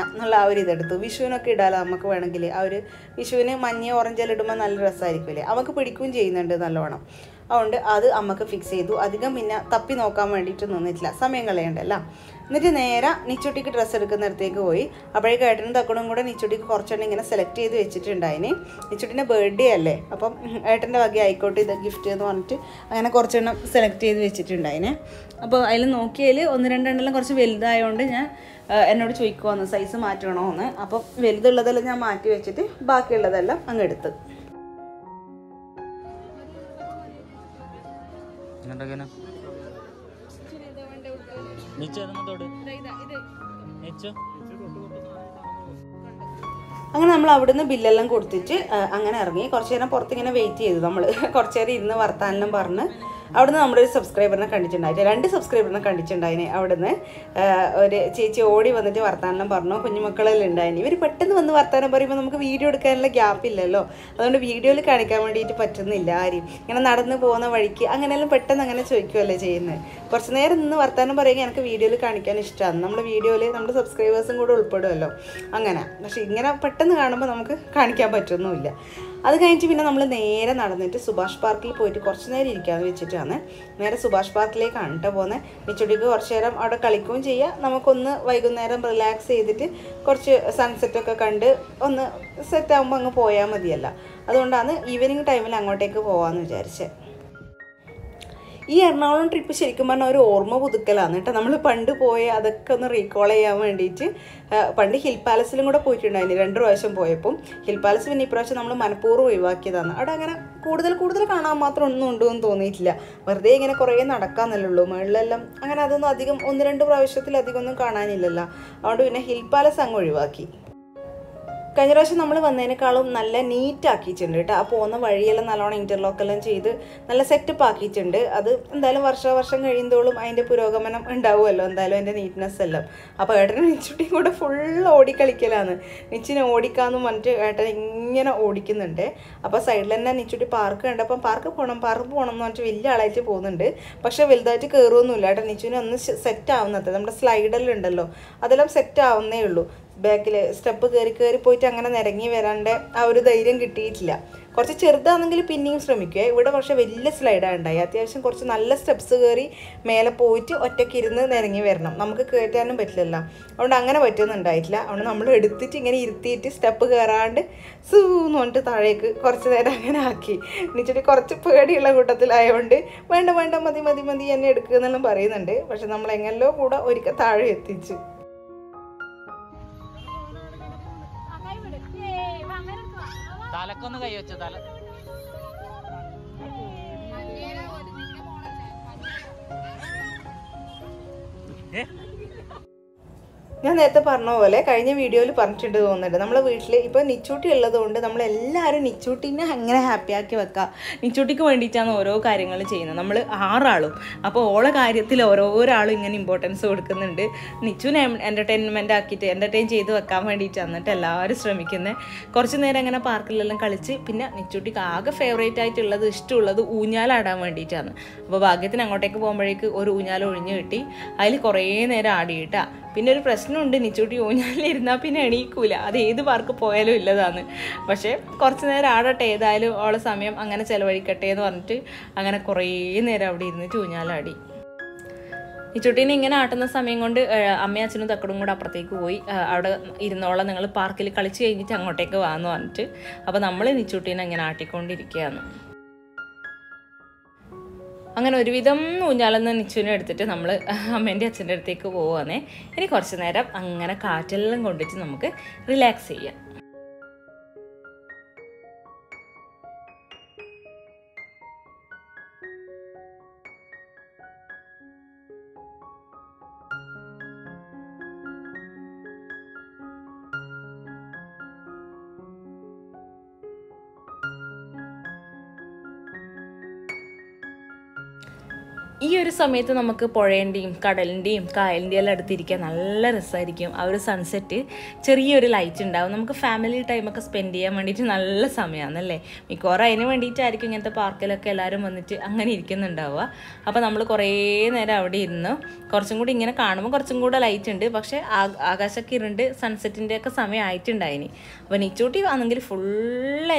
എന്നുള്ള ആ ഒരു ഇതെടുത്തു. വിഷുവിനൊക്കെ ഇടാലോ നമുക്ക് വേണമെങ്കിൽ. ആ ഒരു വിഷുവിന് മഞ്ഞ ഓറഞ്ചെല്ലാം ഇടുമ്പോൾ നല്ല രസമായിരിക്കില്ലേ, അവൾക്ക് പിടിക്കുകയും ചെയ്യുന്നുണ്ട് നല്ലോണം. അതുകൊണ്ട് അത് അമ്മക്ക് ഫിക്സ് ചെയ്തു. അധികം പിന്നെ തപ്പി നോക്കാൻ വേണ്ടിയിട്ട് നിന്നിട്ടില്ല, സമയം കളയണ്ടല്ലോ. എന്നിട്ട് നേരെ നിച്ചുട്ടിക്ക് ഡ്രസ്സ് എടുക്കുന്നിടത്തേക്ക് പോയി. അപ്പോഴേക്കും ഏട്ടനും തക്കണും കൂടെ നിച്ചുട്ടിക്ക് കുറച്ചെണ്ണം ഇങ്ങനെ സെലക്ട് ചെയ്ത് വെച്ചിട്ടുണ്ടായിന്. നിച്ചുട്ടിൻ്റെ ബർത്ത്ഡേ അല്ലേ, അപ്പം ഏട്ടൻ്റെ വക ആയിക്കോട്ടെ ഇത് ഗിഫ്റ്റ് എന്ന് പറഞ്ഞിട്ട് അങ്ങനെ കുറച്ചെണ്ണം സെലക്ട് ചെയ്ത് വെച്ചിട്ടുണ്ടായിന്. അപ്പോൾ അതിൽ നോക്കിയതിൽ 1-2 എണ്ണം കുറച്ച് വലുതായതുകൊണ്ട് ഞാൻ എന്നോട് ചോദിക്കുവാന്ന് സൈസ് മാറ്റണോ എന്ന്. അപ്പം വലുതുള്ളതെല്ലാം ഞാൻ മാറ്റി വെച്ചിട്ട് ബാക്കിയുള്ളതെല്ലാം അങ്ങ് എടുത്ത്. കൊണ്ടങ്ങനെ അങ്ങനെ നമ്മൾ അവിടുന്ന് ബില്ലെല്ലാം കൊടുത്തിട്ട് അങ്ങനെ ഇറങ്ങി. കുറച്ച് നേരം പുറത്തിങ്ങനെ വെയിറ്റ് ചെയ്തു. നമ്മൾ കുറച്ച് നേരം ഇരുന്ന് വർത്താനം പറഞ്ഞ് അവിടുന്ന് നമ്മുടെ ഒരു സബ്സ്ക്രൈബറിനെ കണ്ടിട്ടുണ്ടായിട്ട് 2 സബ്സ്ക്രൈബറിനെ കണ്ടിട്ടുണ്ടായിന്. അവിടുന്ന് ഒരു ചേച്ചി ഓടി വന്നിട്ട് വർത്താനം പറഞ്ഞു. കുഞ്ഞുമക്കളെല്ലാം ഉണ്ടായിന്. ഇവർ പെട്ടെന്ന് വന്ന് വർത്താനം പറയുമ്പോൾ നമുക്ക് വീഡിയോ എടുക്കാനുള്ള ഗ്യാപ്പ് ഇല്ലല്ലോ. അതുകൊണ്ട് വീഡിയോയിൽ കാണിക്കാൻ വേണ്ടിയിട്ട് പറ്റുന്നില്ല ആരും. ഇങ്ങനെ നടന്ന് പോകുന്ന വഴിക്ക് അങ്ങനെയെല്ലാം പെട്ടെന്ന് അങ്ങനെ ചോദിക്കുമല്ലേ ചെയ്യുന്നത്. കുറച്ച് നേരം നിന്ന് വർത്താനം പറയുമ്പോൾ എനിക്ക് വീഡിയോയിൽ കാണിക്കാൻ ഇഷ്ടമാണ്. നമ്മുടെ വീഡിയോയിൽ നമ്മുടെ സബ്സ്ക്രൈബേഴ്സും കൂടെ ഉൾപ്പെടുമല്ലോ അങ്ങനെ. പക്ഷേ ഇങ്ങനെ പെട്ടെന്ന് കാണുമ്പോൾ നമുക്ക് കാണിക്കാൻ പറ്റുന്നുമില്ല. അത് കഴിഞ്ഞിട്ട് പിന്നെ നമ്മൾ നേരെ നടന്നിട്ട് സുഭാഷ് പാർക്കിൽ പോയിട്ട് കുറച്ച് നേരം ഇരിക്കാമെന്ന് വെച്ചിട്ടാണ് നേരെ സുഭാഷ് പാർക്കിലേക്കാണ് കേട്ടോ പോകുന്നത്. നിച്ചുട്ടിക്ക് കുറച്ച് നേരം അവിടെ കളിക്കുകയും ചെയ്യാം. നമുക്കൊന്ന് വൈകുന്നേരം റിലാക്സ് ചെയ്തിട്ട് കുറച്ച് സൺസെറ്റൊക്കെ കണ്ട് ഒന്ന് സെറ്റാകുമ്പോൾ അങ്ങ് പോയാൽ മതിയല്ല. അതുകൊണ്ടാണ് ഈവനിങ് ടൈമിൽ അങ്ങോട്ടേക്ക് പോകാമെന്ന് വിചാരിച്ചത്. ഈ എറണാകുളം ട്രിപ്പ് ശരിക്കും പറഞ്ഞാൽ ഒരു ഓർമ്മ പുതുക്കലാണ് കേട്ടോ. നമ്മൾ പണ്ട് പോയ അതൊക്കെ ഒന്ന് റീകോൾ ചെയ്യാൻ വേണ്ടിയിട്ട് പണ്ട് ഹിൽ പാലസിലും കൂടെ പോയിട്ടുണ്ടായിരുന്നു 2 പ്രാവശ്യം പോയപ്പോൾ. ഹിൽ പാലസ് പിന്നെ ഇപ്രാവശ്യം നമ്മൾ മനഃപൂർവ്വം ഒഴിവാക്കിയതാണ്. അവിടെ അങ്ങനെ കൂടുതൽ കാണാൻ മാത്രം ഒന്നും ഉണ്ടെന്ന് തോന്നിയിട്ടില്ല. വെറുതെ ഇങ്ങനെ കുറേ നടക്കാമെന്നല്ലേ ഉള്ളൂ. മുകളിലെല്ലാം അങ്ങനെ അതൊന്നും അധികം 1-2 പ്രാവശ്യത്തിലധികം ഒന്നും കാണാനില്ലല്ലോ. അതുകൊണ്ട് പിന്നെ ഹിൽ പാലസ് അങ്ങ് ഒഴിവാക്കി. കഴിഞ്ഞ പ്രാവശ്യം നമ്മൾ വന്നതിനേക്കാളും നല്ല നീറ്റ് ആക്കിയിട്ടുണ്ട് കേട്ടോ. ആ പോകുന്ന വഴിയെല്ലാം നല്ലോണം ഇൻ്റർലോക്കെല്ലാം ചെയ്ത് നല്ല സെറ്റപ്പ് ആക്കിയിട്ടുണ്ട്. അത് എന്തായാലും വർഷം കഴിയുമ്പോഴും അതിൻ്റെ പുരോഗമനം ഉണ്ടാവുമല്ലോ എന്തായാലും അതിൻ്റെ നീറ്റ്നെസ് എല്ലാം. അപ്പോൾ ഏട്ടനും നിച്ചുട്ടിയും കൂടെ ഫുൾ ഓടിക്കളിക്കലാണ്. നിച്ചിനെ ഓടിക്കാമെന്ന് പറഞ്ഞിട്ട് ഏട്ടൻ ഇങ്ങനെ ഓടിക്കുന്നുണ്ട്. അപ്പോൾ സൈഡിൽ തന്നെ നിച്ചുട്ടി പാർക്ക് കണ്ടപ്പം പാർക്ക് പോകണം എന്ന് പറഞ്ഞിട്ട് വലിയ ആളായിട്ട് പോകുന്നുണ്ട്. പക്ഷേ വലുതായിട്ട് കയറുമൊന്നുമില്ല ഏട്ടൻ. നിച്ചുവിനെ ഒന്ന് സെറ്റ് ആവുന്നത് നമ്മുടെ സ്ലൈഡെല്ലാം ഉണ്ടല്ലോ അതെല്ലാം സെറ്റ് ആവുന്നേ ഉള്ളൂ. ബാക്കിൽ സ്റ്റെപ്പ് കയറി പോയിട്ട് അങ്ങനെ നിരങ്ങി വരാണ്ട് ആ ഒരു ധൈര്യം കിട്ടിയിട്ടില്ല. കുറച്ച് ചെറുതാണെങ്കിൽ പിന്നെയും ശ്രമിക്കുക. ഇവിടെ പക്ഷേ വലിയ സ്ലൈഡാണ് ഉണ്ടായി. അത്യാവശ്യം കുറച്ച് നല്ല സ്റ്റെപ്സ് കയറി മേലെ പോയിട്ട് ഒറ്റയ്ക്ക് ഇരുന്ന് നിരങ്ങി വരണം. നമുക്ക് കയറ്റാനും പറ്റില്ലല്ലോ. അതുകൊണ്ട് അങ്ങനെ പറ്റുന്നുണ്ടായിട്ടില്ല. അതുകൊണ്ട് നമ്മൾ എടുത്തിട്ട് ഇങ്ങനെ ഇരുത്തിയിട്ട് സ്റ്റെപ്പ് കയറാണ്ട് സൂന്ന് പറഞ്ഞിട്ട് താഴേക്ക് കുറച്ച് നേരം അങ്ങനെ ആക്കി. എന്നിട്ട് കുറച്ച് പേടിയുള്ള കൂട്ടത്തിലായതുകൊണ്ട് വേണ്ട മതി എന്നെ എടുക്കുക എന്നെല്ലാം പറയുന്നുണ്ട്. പക്ഷെ നമ്മൾ എങ്ങനെയോ കൂടെ ഒരിക്കൽ താഴെ എത്തിച്ചു. തലക്കൊന്ന് കൈ വെച്ചോ. തല ഞാൻ നേരത്തെ പറഞ്ഞ പോലെ കഴിഞ്ഞ വീഡിയോയിൽ പറഞ്ഞിട്ടുണ്ട് തോന്നുന്നുണ്ട്. നമ്മളെ വീട്ടിൽ ഇപ്പോൾ നിച്ചൂട്ടി ഉള്ളതുകൊണ്ട് നമ്മളെല്ലാവരും നിച്ചൂട്ടിനെ അങ്ങനെ ഹാപ്പി ആക്കി വെക്കുക. നിച്ചൂട്ടിക്ക് വേണ്ടിയിട്ടാണ് ഓരോ കാര്യങ്ങൾ ചെയ്യുന്നത്. നമ്മൾ 6 ആളും. അപ്പോൾ ഓരോ കാര്യത്തിൽ ഓരോരാളും ഇങ്ങനെ ഇമ്പോർട്ടൻസ് കൊടുക്കുന്നുണ്ട്. നിച്ചുവിനെ എൻ്റർടൈൻ ചെയ്ത് വെക്കാൻ വേണ്ടിയിട്ടാണ് എന്നിട്ട് എല്ലാവരും ശ്രമിക്കുന്നത്. കുറച്ച് നേരം അങ്ങനെ പാർക്കിലെല്ലാം കളിച്ച് പിന്നെ നിച്ചൂട്ടിക്ക് ആകെ ഫേവറേറ്റ് ആയിട്ടുള്ളത് ഇഷ്ടമുള്ളത് ഊഞ്ഞാലാടാൻ വേണ്ടിയിട്ടാണ്. അപ്പോൾ ഭാഗ്യത്തിന് അങ്ങോട്ടേക്ക് പോകുമ്പോഴേക്ക് ഒരു ഊഞ്ഞാൽ ഒഴിഞ്ഞു കിട്ടി. അതിൽ കുറേ നേരം ആടിയിട്ടാ. പിന്നെ ഒരു പ്രശ്നമുണ്ട്, നിച്ചൂട്ടി ഊഞ്ഞാലിരുന്നാൽ പിന്നെ എണീക്കൂല. അത് ഏത് പാർക്ക് പോയാലും ഇല്ലതാണ്. പക്ഷേ കുറച്ച് നേരം ആടട്ടെ, ഏതായാലും ഓളെ സമയം അങ്ങനെ ചിലവഴിക്കട്ടെ എന്ന് പറഞ്ഞിട്ട് അങ്ങനെ കുറേ നേരം അവിടെ ഇരുന്നിട്ട് ഊഞ്ഞാലാടി. നിച്ചൂട്ടീനെ ഇങ്ങനെ ആട്ടുന്ന സമയം കൊണ്ട് അമ്മയും അച്ഛനും തക്കടും കൂടെ അപ്പുറത്തേക്ക് പോയി. അവിടെ ഇരുന്നോളം നിങ്ങൾ പാർക്കിൽ കളിച്ച് കഴിഞ്ഞിട്ട് അങ്ങോട്ടേക്ക് വാന്ന് പറഞ്ഞിട്ട്. അപ്പോൾ നമ്മൾ നിച്ചൂട്ടീനെ അങ്ങനെ ആട്ടിക്കൊണ്ടിരിക്കുകയാണ്. അങ്ങനെ ഒരുവിധം ഊഞ്ഞാലെന്ന് നിച്ചുവിനെ എടുത്തിട്ട് നമ്മൾ അമ്മേൻ്റെ അച്ഛൻ്റെ അടുത്തേക്ക് പോവുകയാണേ. ഇനി കുറച്ച് നേരം അങ്ങനെ കാറ്റെല്ലാം കൊണ്ടിട്ട് നമുക്ക് റിലാക്സ് ചെയ്യാം. ഈ ഒരു സമയത്ത് നമുക്ക് പുഴേൻ്റെയും കടലിൻ്റെയും കായലിൻ്റെയും എല്ലാം അടുത്തിരിക്കാൻ നല്ല രസമായിരിക്കും. ആ ഒരു സൺസെറ്റ് ചെറിയൊരു ലൈറ്റ് ഉണ്ടാവും. നമുക്ക് ഫാമിലി ടൈമൊക്കെ സ്പെൻഡ് ചെയ്യാൻ വേണ്ടിയിട്ട് നല്ല സമയമാണല്ലേ. മിക്കവാറും അതിന് വേണ്ടിയിട്ടായിരിക്കും ഇങ്ങനത്തെ പാർക്കിലൊക്കെ എല്ലാവരും വന്നിട്ട് അങ്ങനെ ഇരിക്കുന്നുണ്ടാവുക. അപ്പോൾ നമ്മൾ കുറേ നേരം അവിടെ ഇരുന്ന് കുറച്ചും കൂടി ഇങ്ങനെ കാണുമ്പോൾ കുറച്ചും കൂടെ ലൈറ്റ് ഉണ്ട്. പക്ഷേ ആകാശമൊക്കെ ഇരുണ്ട് സൺസെറ്റിൻ്റെ ഒക്കെ സമയം ആയിട്ടുണ്ടായിനി. അപ്പോൾ നിച്ചൂട്ടി ആണെങ്കിൽ ഫുൾ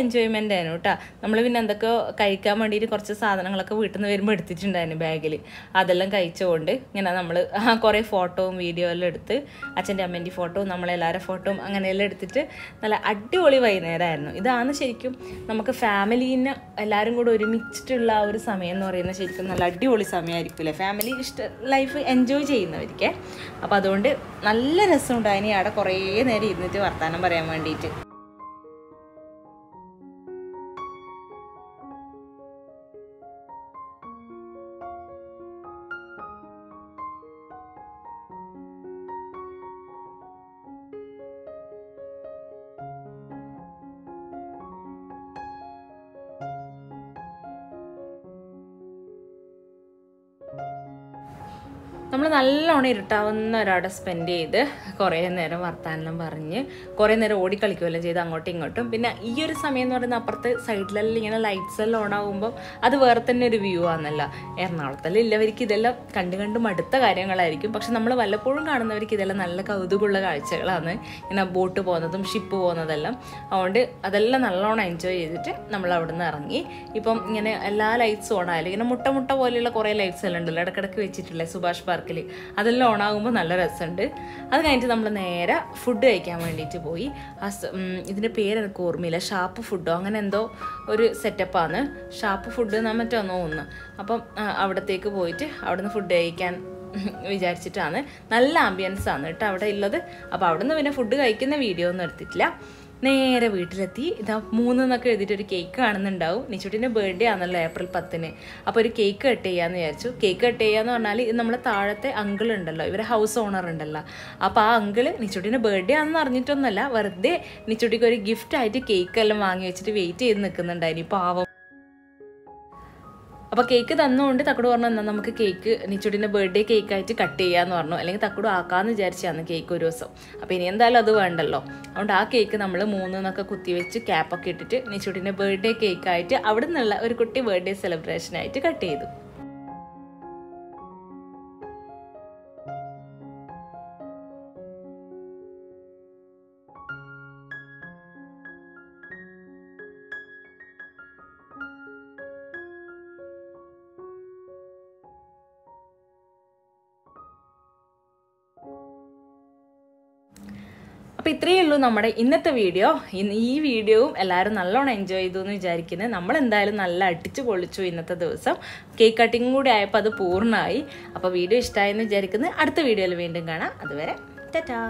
എൻജോയ്മെൻ്റ് ആയിരുന്നു കേട്ടോ. നമ്മൾ പിന്നെ എന്തൊക്കെയോ കഴിക്കാൻ വേണ്ടിയിട്ട് കുറച്ച് സാധനങ്ങളൊക്കെ വീട്ടിൽ നിന്ന് വരുമ്പോൾ എടുത്തിട്ടുണ്ടായിരുന്നു ബാഗിൽ. അതെല്ലാം കഴിച്ചുകൊണ്ട് ഇങ്ങനെ നമ്മൾ കുറേ ഫോട്ടോയും വീഡിയോ എല്ലാം എടുത്ത് അച്ഛൻ്റെ അമ്മേൻ്റെ ഫോട്ടോയും നമ്മളെല്ലാവരുടെ ഫോട്ടോയും അങ്ങനെയെല്ലാം എടുത്തിട്ട് നല്ല അടിപൊളി വൈകുന്നേരമായിരുന്നു. ഇതാണ് ശരിക്കും നമുക്ക് ഫാമിലീനെ എല്ലാവരും കൂടെ ഒരുമിച്ചിട്ടുള്ള ആ ഒരു സമയം എന്ന് പറയുന്നത് ശരിക്കും നല്ല അടിപൊളി സമയമായിരിക്കില്ലേ, ഫാമിലി ലൈഫ് എൻജോയ് ചെയ്യുന്നവർക്ക്. അപ്പോൾ അതുകൊണ്ട് നല്ല രസമുണ്ടായിനി അവിടെ കുറേ നേരം ഇരുന്നിട്ട് വർത്താനം പറയാൻ വേണ്ടിയിട്ട്. നമ്മൾ നല്ലോണം ഇരുട്ടാവുന്ന ഒരാടെ സ്പെൻഡ് ചെയ്ത് കുറേ നേരം വർത്താനം പറഞ്ഞ് കുറേ നേരം ഓടിക്കളിക്കുകയെല്ലാം ചെയ്ത് അങ്ങോട്ടും ഇങ്ങോട്ടും. പിന്നെ ഈ ഒരു സമയം എന്ന് പറയുന്നത് അപ്പുറത്ത് സൈഡിലെല്ലാം ഇങ്ങനെ ലൈറ്റ്സ് എല്ലാം ഓൺ ആകുമ്പോൾ അത് വേറെ തന്നെ ഒരു വ്യൂ ആണെന്നല്ല. എറണാകുളത്തെല്ലാം ഇല്ലവർക്ക് ഇതെല്ലാം കണ്ട് മടുത്ത കാര്യങ്ങളായിരിക്കും. പക്ഷെ നമ്മൾ വല്ലപ്പോഴും കാണുന്നവർക്ക് ഇതെല്ലാം നല്ല കൗതുകമുള്ള കാഴ്ചകളാണ്. ഇങ്ങനെ ബോട്ട് പോകുന്നതും ഷിപ്പ് പോകുന്നതെല്ലാം. അതുകൊണ്ട് അതെല്ലാം നല്ലോണം എൻജോയ് ചെയ്തിട്ട് നമ്മൾ അവിടെ നിന്ന് ഇറങ്ങി. ഇപ്പം ഇങ്ങനെ എല്ലാ ലൈറ്റ്സും ഓണായാലും ഇങ്ങനെ മുട്ട പോലെയുള്ള കുറേ ലൈറ്റ്സ് എല്ലാം ഉണ്ടല്ലോ ഇടയ്ക്കിടയ്ക്ക് വെച്ചിട്ടില്ലേ സുഭാഷ് പാർക്കിൽ, അതെല്ലാം ഓണാകുമ്പോൾ നല്ല രസമുണ്ട്. അത് കഴിഞ്ഞിട്ട് നമ്മൾ നേരെ ഫുഡ് കഴിക്കാൻ വേണ്ടിയിട്ട് പോയി. ഇതിൻ്റെ പേര് എനിക്ക് ഓർമ്മയില്ല, ഷാപ്പ് ഫുഡോ അങ്ങനെ എന്തോ ഒരു സെറ്റപ്പാണ്. ഷാപ്പ് ഫുഡ് എന്നാ മറ്റോ തോന്നുന്നു. അപ്പം അവിടത്തേക്ക് പോയിട്ട് അവിടുന്ന് ഫുഡ് കഴിക്കാൻ വിചാരിച്ചിട്ടാണ്. നല്ല ആംബിയൻസ് ആണ് കേട്ടോ അവിടെ ഉള്ളത്. അപ്പോൾ അവിടെ നിന്ന് പിന്നെ ഫുഡ് കഴിക്കുന്ന വീഡിയോ ഒന്നും എടുത്തിട്ടില്ല. നേരെ വീട്ടിലെത്തി. ഇതാ 3 എന്നൊക്കെ എഴുതിയിട്ട് ഒരു കേക്ക് കാണുന്നുണ്ടാവും. നിച്ചുട്ടിൻ്റെ ബർത്ത്ഡേ ആണല്ലോ ഏപ്രിൽ 10. അപ്പോൾ ഒരു കേക്ക് കട്ട് ചെയ്യാമെന്ന് വിചാരിച്ചു. കേക്ക് കട്ട് ചെയ്യാന്ന് പറഞ്ഞാൽ ഇത് നമ്മളെ താഴത്തെ അങ്കിൾ ഉണ്ടല്ലോ, ഇവരെ ഹൗസ് ഓണർ ഉണ്ടല്ലോ. അപ്പോൾ ആ അങ്കിള് നിച്ചുട്ടിൻ്റെ ബർത്ത്ഡേ ആണെന്ന് അറിഞ്ഞിട്ടൊന്നുമല്ല, വെറുതെ നിച്ചുട്ടിക്ക് ഒരു ഗിഫ്റ്റ് ആയിട്ട് കേക്ക് എല്ലാം വാങ്ങി വെച്ചിട്ട് വെയിറ്റ് ചെയ്ത് നിൽക്കുന്നുണ്ടായിരുന്നു പാവം. അപ്പോൾ കേക്ക് തന്നുകൊണ്ട് തക്കട് പറഞ്ഞു എന്നാൽ നമുക്ക് കേക്ക് നിച്ചുട്ടിൻ്റെ ബർത്ത്ഡേ കേക്കായിട്ട് കട്ട് ചെയ്യാമെന്ന് പറഞ്ഞു. അല്ലെങ്കിൽ തക്കട് ആക്കാമെന്ന് വിചാരിച്ചാണ് കേക്ക് ഒരു ദിവസം. അപ്പോൾ ഇനി എന്തായാലും അത് വേണ്ടല്ലോ. അതുകൊണ്ട് ആ കേക്ക് നമ്മൾ 3 എന്നൊക്കെ കുത്തിവെച്ച് ക്യാപ്പൊക്കെ ഇട്ടിട്ട് നിച്ചുട്ടിൻ്റെ ബർത്ത്ഡേ കേക്കായിട്ട് അവിടെ നിന്നുള്ള ഒരു കുട്ടി ബർത്ത്ഡേ സെലിബ്രേഷനായിട്ട് കട്ട് ചെയ്തു. അപ്പോൾ ഇത്രയേ ഉള്ളൂ നമ്മുടെ ഇന്നത്തെ വീഡിയോ. ഈ വീഡിയോയും എല്ലാവരും നല്ലോണം എൻജോയ് ചെയ്തു എന്ന് വിചാരിക്കുന്നത്. നമ്മളെന്തായാലും നല്ല അടിച്ചു പൊളിച്ചു ഇന്നത്തെ ദിവസം. കേക്ക് കട്ടിങ് കൂടി ആയപ്പോൾ അത് പൂർണ്ണമായി. അപ്പോൾ വീഡിയോ ഇഷ്ടമായെന്ന് വിചാരിക്കുന്നത്. അടുത്ത വീഡിയോയിൽ വീണ്ടും കാണാം. അതുവരെ ടാറ്റാ.